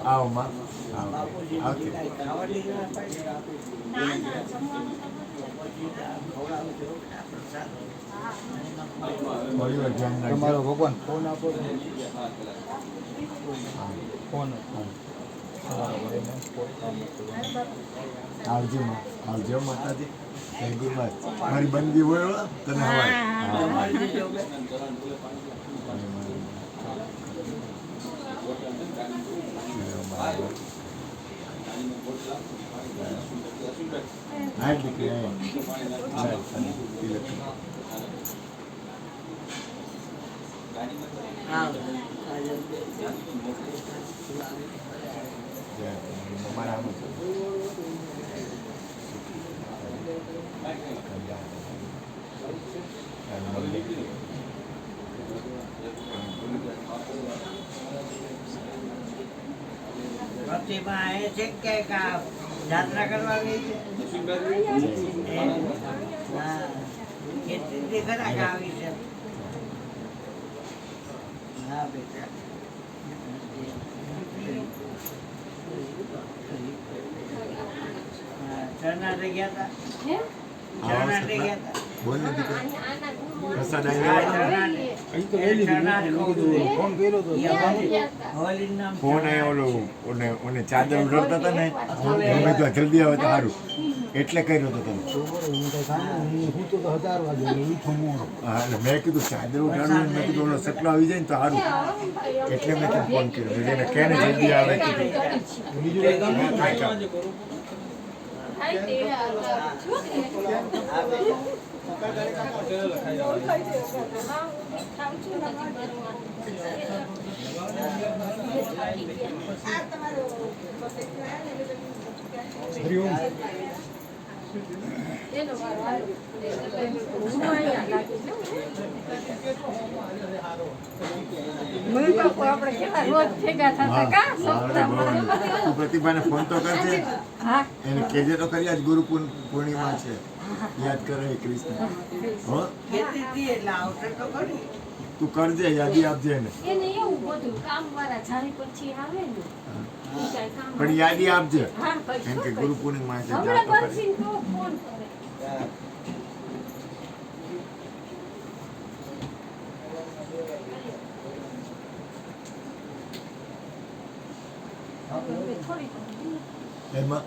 આવો માં આવતી થોડી વાર ધ્યાન રાખજો. તમારો ભગવાન ફોન આપો ફોન આવજો માં આવજો માતાજી થેન્ક યુ બસ મારી બંદી હોય તને હવાય હા દીકરી યાત્રા કરવા ગઈ છે કેટલી ખરા આવી છે હા બેટા શરણાર્થે ગયા હતા શરણાર્થે ગયા હતા બોલ ને દીકરી પ્રસાદ ફોન કર્યો તો ફોન આવ્યો ઓને ચાદર ઉડતા હતા ને ગમે તો જલ્દી આવે તો સારું એટલે કર્યો હતો તમે હું તો 1000 વાગે ઉઠો મોડો. હા એટલે મેં કીધું ચાદર ઉડાડું મેં કીધું ઓલો સટલો આવી જાય ને તો સારું એટલે મેં તને ફોન કર્યો એને કેને જલ્દી આવે હરિઓમ પ્રતિભાને ફોન તો કરજે એને કેજે તો કરી આજ ગુરુ પૂર્ણિમા છે યાદ કરે કૃષ્ણ હો તું કરજે યાદી આપજે એને પણ યાદી આપજે કેમ કે ગુરુ પૂર્ણિમા છે એમાં